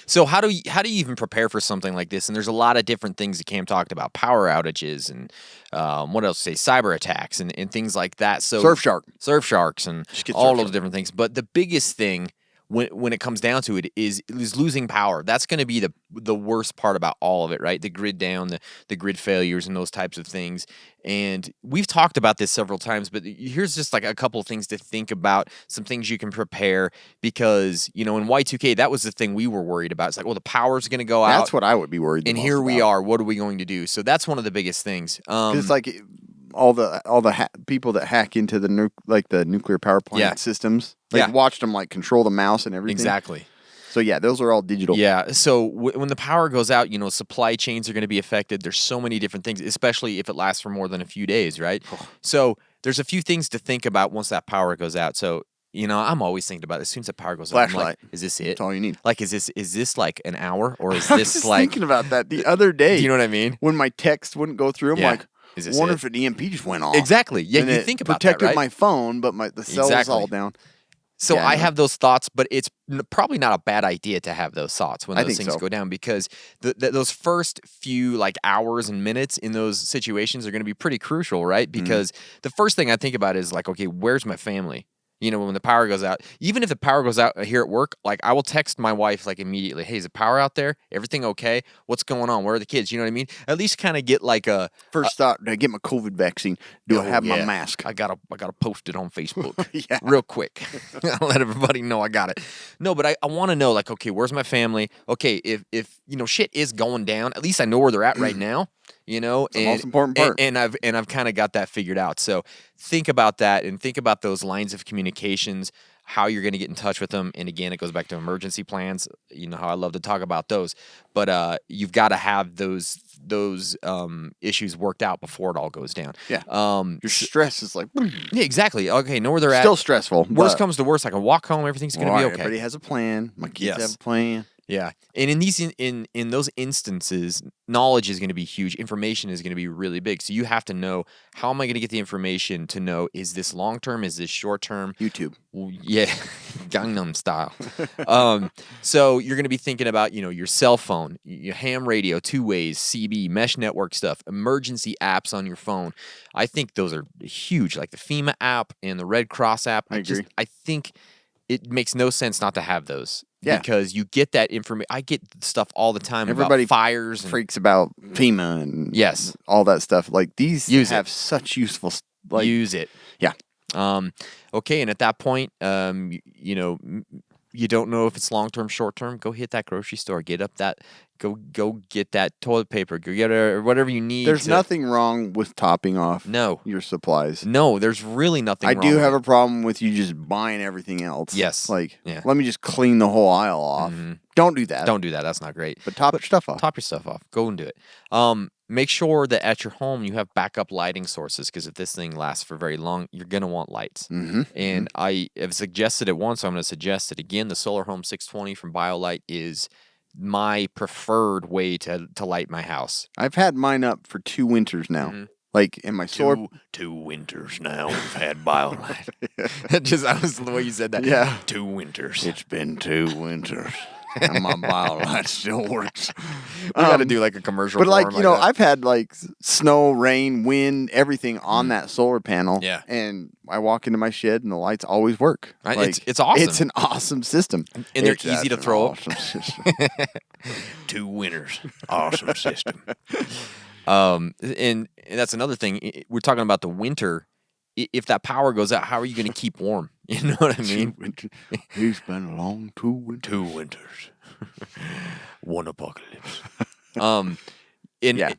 So how do you even prepare for something like this? And there's a lot of different things that Cam talked about: power outages and what else? Say cyber attacks and things like that. So surf sharks, and all those different things. But the biggest thing when it comes down to it is losing power. That's going to be the worst part about all of it, right? The grid down, the grid failures, and those types of things. And we've talked about this several times, but here's just like a couple of things to think about, some things you can prepare, because, in Y2K, that was the thing we were worried about. It's like, well, the power's going to go out. That's what I would be worried about. And here we are. What are we going to do? So that's one of the biggest things. It's like all the people that hack into the the nuclear power plant systems. Watched them control the mouse and everything. Exactly. So yeah, those are all digital. Yeah. So when the power goes out, supply chains are going to be affected. There's so many different things, especially if it lasts for more than a few days, right? So there's a few things to think about once that power goes out. So I'm always thinking about it. As soon as the power goes out, I'm like, is this it? That's all you need. Like, is this like an hour, or is I this was like thinking about that the other day? Do you know what I mean? When my text wouldn't go through, I'm like, is this wonder it? if an EMP just went off. Exactly. Yeah, and you it think about protected that, right? my phone, but the cell was all down. So Yeah, I I know. have those thoughts, but it's probably not a bad idea to have those thoughts when I those think things so. go down, because those first few hours and minutes in those situations are going to be pretty crucial, right? Because the first thing I think about is okay, where's my family? When the power goes out, even if the power goes out here at work, I will text my wife immediately. Hey, is the power out there? Everything okay? What's going on? Where are the kids? You know what I mean? At least kind of get a First thought, do I get my COVID vaccine? Do I have my mask? I gotta post it on Facebook Yeah. real quick. I'll let everybody know I got it. No, but I want to know okay, where's my family? Okay, if shit is going down, at least I know where they're at right now. It's the most important part. And I've kind of got that figured out. So think about that, and think about those lines of communications, how you're going to get in touch with them. And again, it goes back to emergency plans. You know how I love to talk about those, but you've got to have those issues worked out before it all goes down. Yeah. Your stress is yeah, exactly. Okay, know where they're still at. stressful. Worst comes to worst, I can walk home. Everything's going to be okay. Everybody has a plan. My kids Yes. have a plan. Yeah, and in these in those instances, knowledge is going to be huge. Information is going to be really big. So you have to know, how am I going to get the information to know, is this long term? Is this short term? YouTube. Yeah, Gangnam style. So you're going to be thinking about your cell phone, your ham radio, two ways, CB, mesh network stuff, emergency apps on your phone. I think those are huge, like the FEMA app and the Red Cross app. I agree. I think it makes no sense not to have those. Yeah. Because you get that information. I get stuff all the time Everybody about fires. freaks about FEMA and Yes. all that stuff. These Use have it. such useful. Use it. Yeah. Okay, and at that point, you don't know if it's long term, short term. Go hit that grocery store. Go get that toilet paper. Go get whatever you need. There's nothing wrong with topping off No. your supplies. No, there's really nothing I wrong do with have it. a problem with you just buying everything else. Yes. Yeah. Let me just clean the whole aisle off. Don't do that. Don't do that. That's not great. But top your stuff off. Top your stuff off. Go and do it. Make sure that at your home you have backup lighting sources, because if this thing lasts for very long, you're going to want lights. And I have suggested it once, so I'm going to suggest it again. The Solar Home 620 from BioLite is my preferred way to light my house. I've had mine up for 2 winters now. In my solar... Two winters now we've had BioLite. I was the way you said that. Yeah. 2 winters. It's been 2 winters. And my BioLite still works. We got to do a commercial. But for 'em that. I've had snow, rain, wind, everything on that solar panel. Yeah. And I walk into my shed and the lights always work. Right? It's awesome. It's an awesome system. And they're easy to throw up. Awesome system. 2 winters. Awesome system. And that's another thing. We're talking about the winter. If that power goes out, how are you going to keep warm? You know what I mean? It's been a long 2 winters. 2 winters. One apocalypse. Great idea.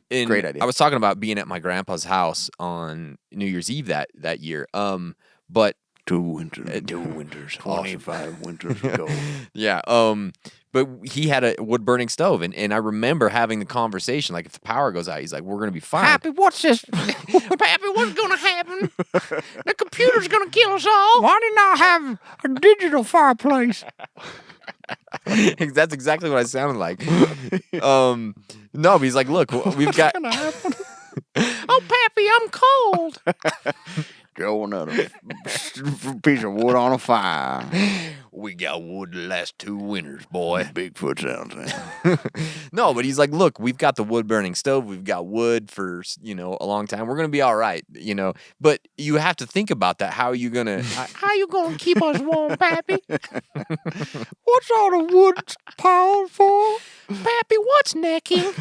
I was talking about being at my grandpa's house on New Year's Eve that year. But 2 winters. 2 winters. 25 winters ago. Yeah. But he had a wood burning stove, and I remember having the conversation, if the power goes out, he's like, we're gonna be fine. Pappy, what's this? Pappy, what's gonna happen? The computer's gonna kill us all. Why didn't I have a digital fireplace? That's exactly what I sounded like. No, but he's like, look, we've got. Oh, Pappy, I'm cold. Throw another piece of wood on a fire. We got wood to last 2 winters, boy. Bigfoot sounds. No, but he's like, look, we've got the wood burning stove. We've got wood for, a long time. We're going to be all right, But you have to think about that. How are you going to... How you gonna keep us warm, Pappy? What's all the wood piled for? Pappy, what's necking?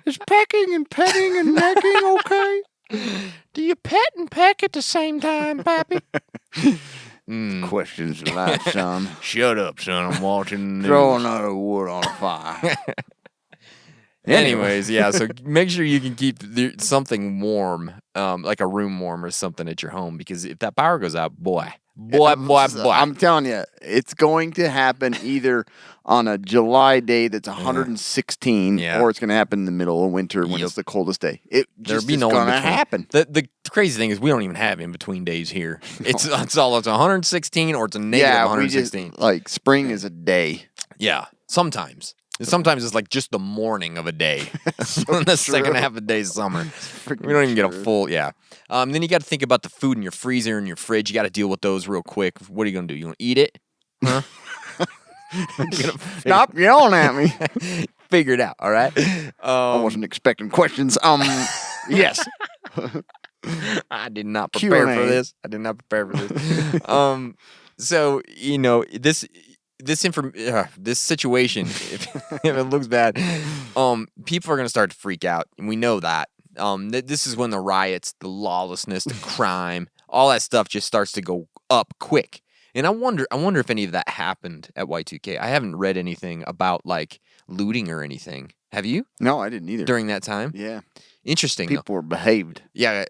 Is pecking and petting and necking okay? Do you pet and peck at the same time, Pappy? Questions of life, son. Shut up, son. I'm watching the Throw news. another wood on a fire. Anyways, yeah, so make sure you can keep something warm, like a room warm or something at your home, because if that power goes out, boy. I'm telling you, it's going to happen either on a July day that's 116, or it's going to happen in the middle of winter when it's the coldest day. It's going to happen. The crazy thing is we don't even have in between days here. It's 116 or it's a negative 116. Like spring is a day. Yeah, sometimes. Sometimes it's like just the morning of a day. The second half of the day is summer. We don't even get a full, then you got to think about the food in your freezer and your fridge. You got to deal with those real quick. What are you going to do? You going to eat it? Huh? Stop yelling at me. Figure it out, all right? I wasn't expecting questions. Yes. I did not prepare for this. So, this situation, if it looks bad, people are going to start to freak out, and we know that. This is when the riots, the lawlessness, the crime, all that stuff just starts to go up quick. And I wonder if any of that happened at Y2K. I haven't read anything about like looting or anything. Have you? No, I didn't either. During that time? Yeah. Interesting. People were behaved. Yeah.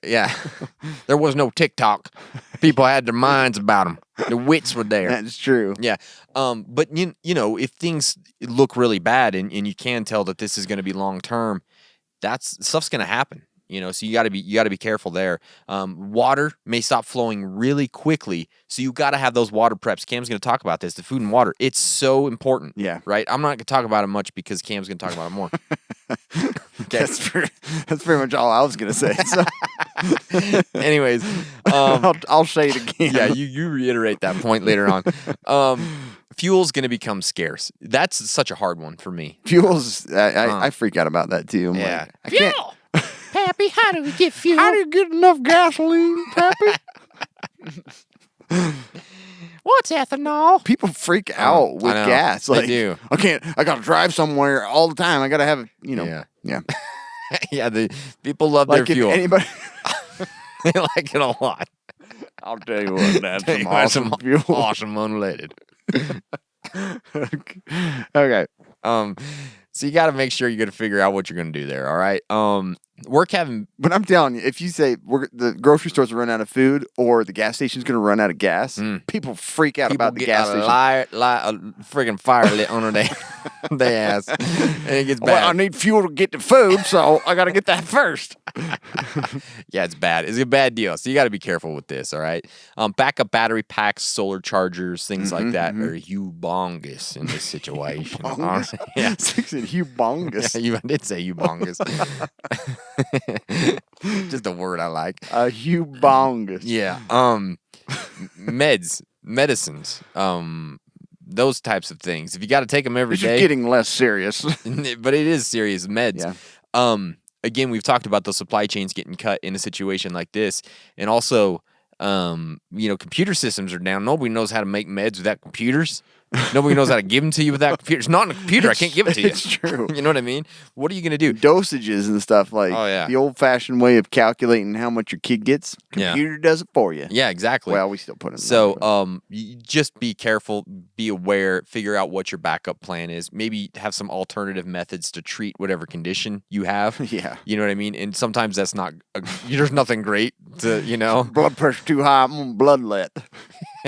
There was no TikTok. People had their minds about them. The wits were there. That's true. Yeah. But if things look really bad and you can tell that this is going to be long term, stuff's going to happen. So you got to be careful there. Water may stop flowing really quickly, so you got to have those water preps. Cam's going to talk about this. The food and water, it's so important. Yeah. Right. I'm not going to talk about it much because Cam's going to talk about it more. Okay. That's pretty much all I was going to say. So. Anyways, I'll say it again. Yeah, you reiterate that point later on. Fuel's going to become scarce. That's such a hard one for me. Fuel's, I freak out about that too. Yeah. I can't. Pappy, how do we get fuel? How do you get enough gasoline, Pappy? What's ethanol? People freak out with gas. Like, they do. I got to drive somewhere all the time. I got to have, Yeah. Yeah. The people love their fuel. Anybody... They like it a lot. I'll tell you what, that's some awesome fuel. Awesome unleaded. Okay. So you got to make sure you're going to figure out what you're going to do there, all right? But I'm telling you, if you say the grocery store's run out of food or the gas station's going to run out of gas, people freak out about the gas station. Friggin' fire lit under their ass, and it gets bad. Well, I need fuel to get the food, so I got to get that first. Yeah, it's bad. It's a bad deal. So you got to be careful with this, all right? Backup battery packs, solar chargers, things like that are humongous in this situation. Yeah, humongous. Yeah, I did say humongous. Just a word I like. Humongous. Yeah. Medicines. Those types of things. If you got to take them every day, it's getting less serious. But it is serious. Meds. Yeah. Again, we've talked about the supply chains getting cut in a situation like this, and also, computer systems are down. Nobody knows how to make meds without computers. Nobody knows how to give them to you without computers. It's not in a computer. I can't give it to you. It's true. You know what I mean? What are you going to do? Dosages and stuff like the old-fashioned way of calculating how much your kid gets. Computer does it for you. Yeah, exactly. Well, we still put it. So, you just be careful, be aware, figure out what your backup plan is. Maybe have some alternative methods to treat whatever condition you have. Yeah, you know what I mean. And sometimes that's not. There's nothing great to Blood pressure too high. I'm on bloodlet.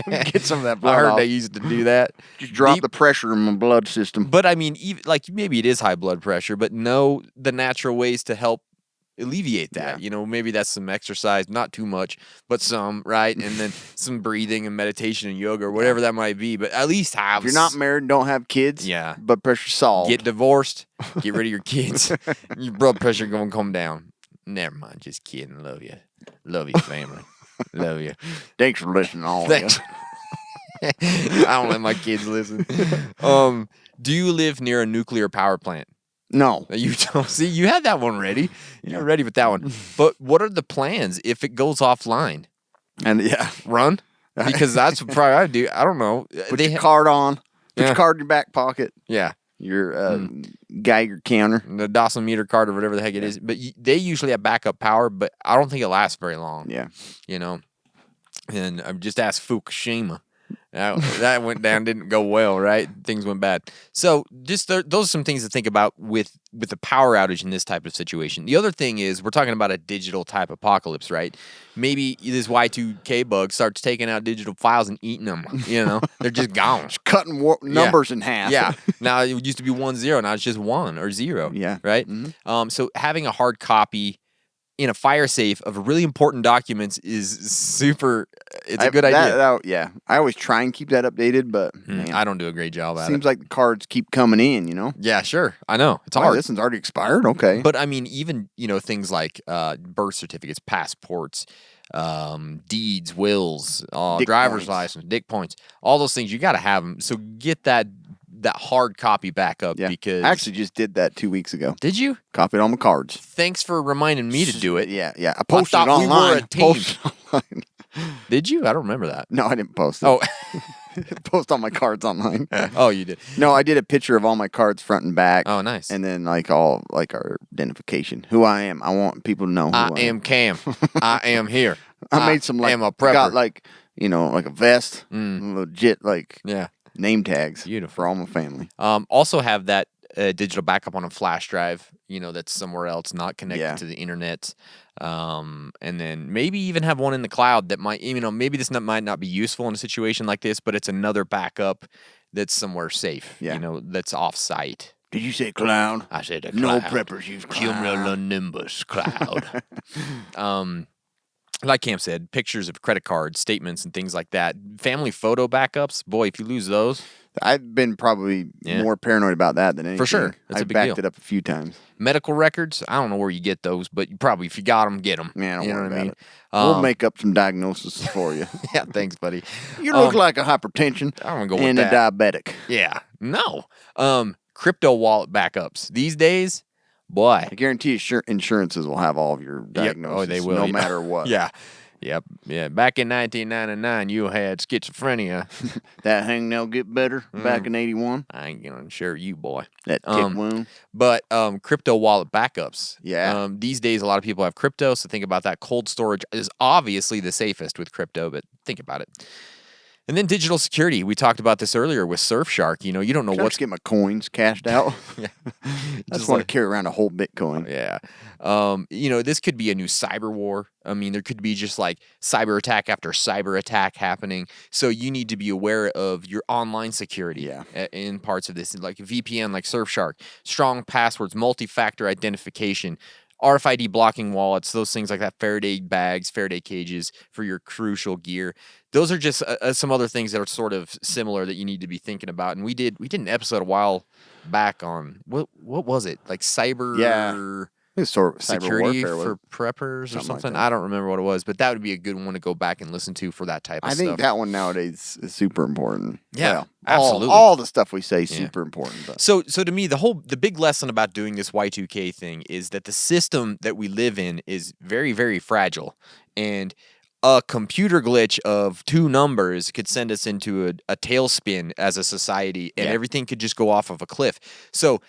Get some of that blood I heard off. they used to do that. Just drop the pressure in my blood system. But I mean, even, maybe it is high blood pressure, but know the natural ways to help alleviate that. Maybe that's some exercise, not too much, but some, right? And then some breathing and meditation and yoga or whatever that might be. But at least have. If you're not married and don't have kids, blood pressure solved. Get divorced, get rid of your kids, your blood pressure going to come down. Never mind, just kidding. Love you. Love your family. Love you. Thanks for listening, all of you. I don't let my kids listen. Do you live near a nuclear power plant? No. You don't. See, you had that one ready. You're ready with that one. But what are the plans if it goes offline? And run? Because that's what probably I do. I don't know. Put your card on. Put your card in your back pocket. Yeah. Your Geiger counter. The dosimeter card or whatever the heck it is. But they usually have backup power, but I don't think it lasts very long. Yeah. And I've just asked Fukushima. That went down, didn't go well, right? Things went bad. So just those are some things to think about with the power outage in this type of situation. The other thing is we're talking about a digital type apocalypse, right? Maybe this Y2K bug starts taking out digital files and eating them. They're just gone. Just cutting numbers in half. Yeah. Now it used to be 1-0. Now it's just 1 or 0. Yeah. Right. Mm-hmm. So having a hard copy in a fire safe of really important documents is super. It's a good idea. I always try and keep that updated, but man, I don't do a great job at it. Seems like the cards keep coming in, Yeah, sure. I know. It's hard. This one's already expired. Okay. But I mean, even, things like birth certificates, passports, deeds, wills, driver's license, dick points, all those things, you got to have them. So get that hard copy back up because... I actually just did that 2 weeks ago. Did you? Copied all my cards. Thanks for reminding me to do it. Yeah. I posted it online. We were a team. Did you? I don't remember that. No, I didn't post it. Oh. Post all my cards online. Oh, you did? No, I did a picture of all my cards front and back. Oh, nice. And then all our identification. Who I am. I want people to know who I am. Cam. I am here. I made some am a prepper. Got like a vest. Legit name tags. Beautiful. For all my family. Also have that digital backup on a flash drive, that's somewhere else, not connected to the internet. And then maybe even have one in the cloud that might, maybe this might not be useful in a situation like this, but it's another backup that's somewhere safe, that's off-site. Did you say cloud? I said a cloud. No preppers use cloud. Cumulonimbus cloud. Like Cam said, pictures of credit cards, statements, and things like that. Family photo backups, boy, if you lose those. I've been probably more paranoid about that than anything. For sure. That's a big deal. I've backed it up a few times. Medical records, I don't know where you get those, but if you got them, get them. Man, don't worry about it. We'll make up some diagnoses for you. Yeah, thanks, buddy. You look like a hypertension and a diabetic. Yeah. No. Crypto wallet backups. These days, boy. I guarantee insurances will have all of your diagnoses. Oh, they will. No matter what. Yeah. Yep. Yeah. Back in 1999, you had schizophrenia. That hangnail get better back in 81. I ain't going to insure you, boy. That tick wound. But crypto wallet backups. Yeah. These days, a lot of people have crypto, so think about that. Cold storage is obviously the safest with crypto, but think about it. And then digital security. We talked about this earlier with Surfshark. You don't know what's... get my coins cashed out. Yeah. I just want to carry around a whole Bitcoin. Yeah. This could be a new cyber war. I mean, there could be just like cyber attack after cyber attack happening. So you need to be aware of your online security in parts of this, like VPN, like Surfshark, strong passwords, multi-factor identification, RFID blocking wallets, those things like that, Faraday bags, Faraday cages for your crucial gear. Those are just some other things that are sort of similar that you need to be thinking about. And we did an episode a while back on what was it, like cyber sort of security cyber warfare for preppers or something. Like I don't remember what it was, but that would be a good one to go back and listen to for that type of stuff. I think that one nowadays is super important. Yeah, absolutely. All the stuff we say is super important. But. So to me, the big lesson about doing this Y2K thing is that the system that we live in is very, very fragile, and a computer glitch of 2 numbers could send us into a tailspin as a society, and everything could just go off of a cliff. So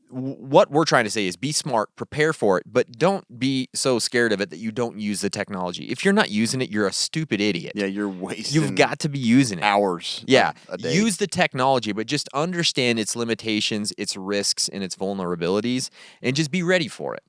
what we're trying to say is be smart, prepare for it, but don't be so scared of it that you don't use the technology. If you're not using it, you're a stupid idiot. Yeah, you're wasting. You've got to be using it. Hours. Yeah, a day. Use the technology, but just understand its limitations, its risks, and its vulnerabilities, and just be ready for it.